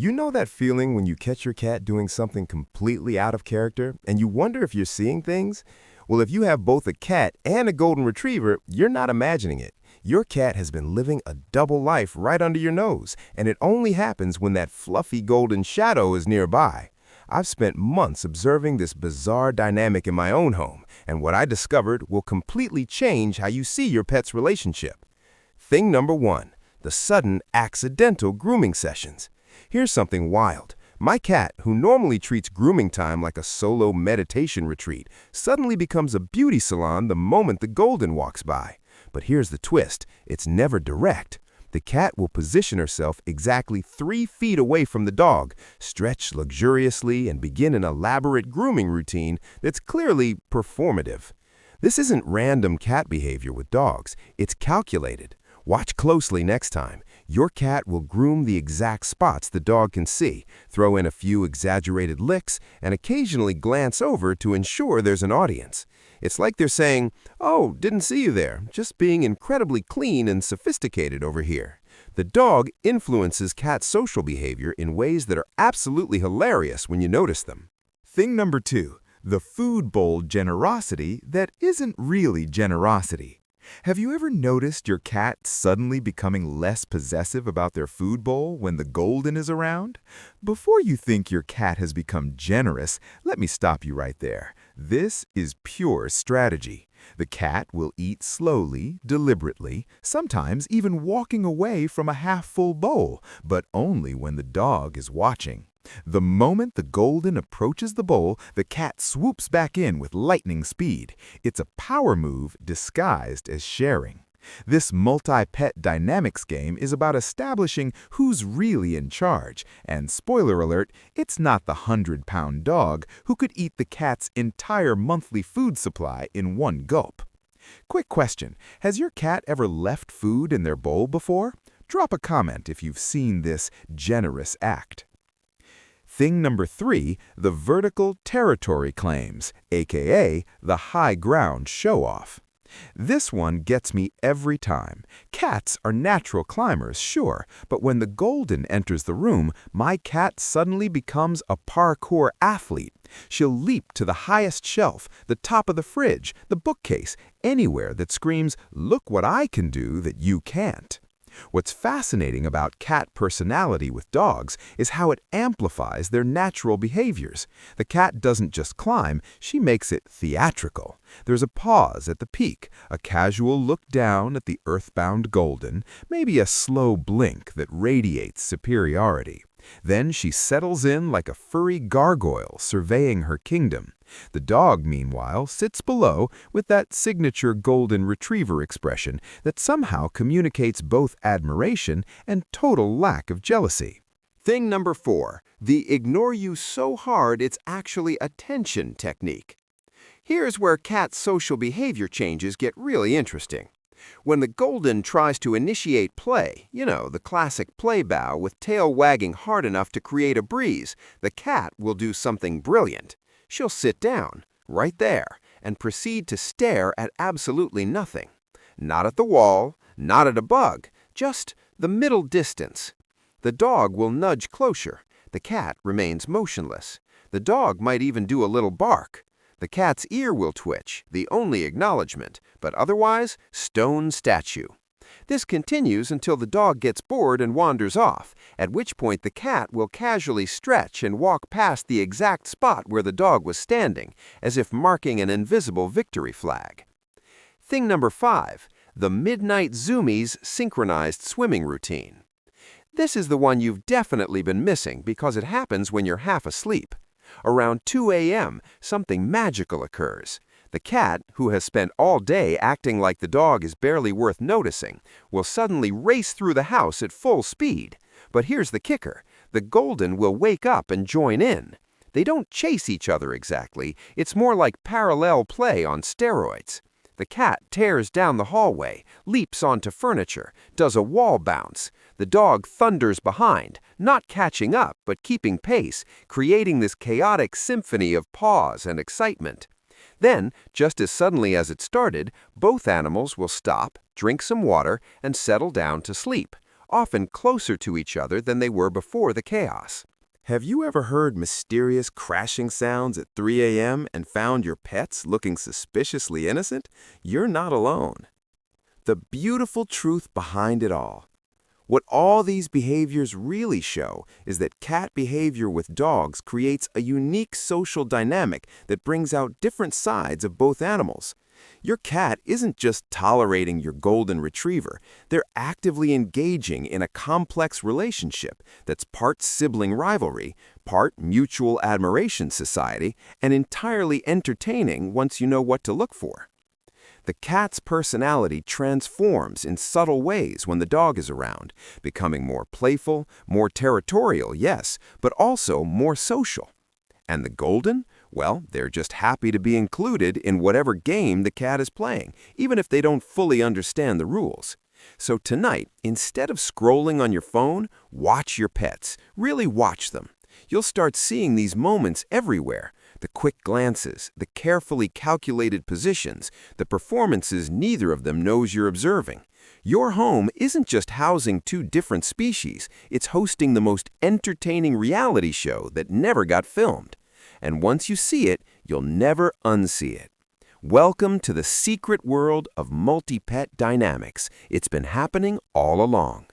You know that feeling when you catch your cat doing something completely out of character and you wonder if you're seeing things? Well, if you have both a cat and a golden retriever, you're not imagining it. Your cat has been living a double life right under your nose, and it only happens when that fluffy golden shadow is nearby. I've spent months observing this bizarre dynamic in my own home, and what I discovered will completely change how you see your pet's relationship. Thing number one, the sudden accidental grooming sessions. Here's something wild. My cat, who normally treats grooming time like a solo meditation retreat, suddenly becomes a beauty salon the moment the golden walks by. But here's the twist. It's never direct. The cat will position herself exactly 3 feet away from the dog, stretch luxuriously, and begin an elaborate grooming routine that's clearly performative. This isn't random cat behavior with dogs. It's calculated. Watch closely next time. Your cat will groom the exact spots the dog can see, throw in a few exaggerated licks, and occasionally glance over to ensure there's an audience. It's like they're saying, "Oh, didn't see you there, just being incredibly clean and sophisticated over here." The dog influences cat's social behavior in ways that are absolutely hilarious when you notice them. Thing number 2, the food bowl generosity that isn't really generosity. Have you ever noticed your cat suddenly becoming less possessive about their food bowl when the golden is around? Before you think your cat has become generous, let me stop you right there. This is pure strategy. The cat will eat slowly, deliberately, sometimes even walking away from a half-full bowl, but only when the dog is watching. The moment the golden approaches the bowl, the cat swoops back in with lightning speed. It's a power move disguised as sharing. This multi-pet dynamics game is about establishing who's really in charge, and spoiler alert, it's not the 100-pound dog who could eat the cat's entire monthly food supply in one gulp. Quick question, has your cat ever left food in their bowl before? Drop a comment if you've seen this generous act. Thing number 3, the vertical territory claims, aka the high ground show-off. This one gets me every time. Cats are natural climbers, sure, but when the golden enters the room, my cat suddenly becomes a parkour athlete. She'll leap to the highest shelf, the top of the fridge, the bookcase, anywhere that screams, "Look what I can do that you can't." What's fascinating about cat personality with dogs is how it amplifies their natural behaviors. The cat doesn't just climb, she makes it theatrical. There's a pause at the peak, a casual look down at the earthbound golden, maybe a slow blink that radiates superiority. Then she settles in like a furry gargoyle surveying her kingdom. The dog, meanwhile, sits below with that signature golden retriever expression that somehow communicates both admiration and total lack of jealousy. Thing number 4, the ignore you so hard it's actually attention technique. Here's where cat social behavior changes get really interesting. When the golden tries to initiate play, the classic play bow with tail wagging hard enough to create a breeze, the cat will do something brilliant. She'll sit down, right there, and proceed to stare at absolutely nothing. Not at the wall, not at a bug, just the middle distance. The dog will nudge closer. The cat remains motionless. The dog might even do a little bark. The cat's ear will twitch, the only acknowledgement, but otherwise, stone statue. This continues until the dog gets bored and wanders off, at which point the cat will casually stretch and walk past the exact spot where the dog was standing, as if marking an invisible victory flag. Thing number 5, the midnight Zoomies synchronized swimming routine. This is the one you've definitely been missing because it happens when you're half asleep. Around 2 a.m., something magical occurs. The cat, who has spent all day acting like the dog is barely worth noticing, will suddenly race through the house at full speed. But here's the kicker. The golden will wake up and join in. They don't chase each other exactly. It's more like parallel play on steroids. The cat tears down the hallway, leaps onto furniture, does a wall bounce. The dog thunders behind, not catching up but keeping pace, creating this chaotic symphony of pause and excitement. Then, just as suddenly as it started, both animals will stop, drink some water, and settle down to sleep, often closer to each other than they were before the chaos. Have you ever heard mysterious crashing sounds at 3 a.m. and found your pets looking suspiciously innocent? You're not alone. The beautiful truth behind it all. What all these behaviors really show is that cat behavior with dogs creates a unique social dynamic that brings out different sides of both animals. Your cat isn't just tolerating your golden retriever. They're actively engaging in a complex relationship that's part sibling rivalry, part mutual admiration society, and entirely entertaining once you know what to look for. The cat's personality transforms in subtle ways when the dog is around, becoming more playful, more territorial, yes, but also more social. And the golden? Well, they're just happy to be included in whatever game the cat is playing, even if they don't fully understand the rules. So tonight, instead of scrolling on your phone, watch your pets. Really watch them. You'll start seeing these moments everywhere. The quick glances, the carefully calculated positions, the performances neither of them knows you're observing. Your home isn't just housing two different species, it's hosting the most entertaining reality show that never got filmed. And once you see it, you'll never unsee it. Welcome to the secret world of multi-pet dynamics. It's been happening all along.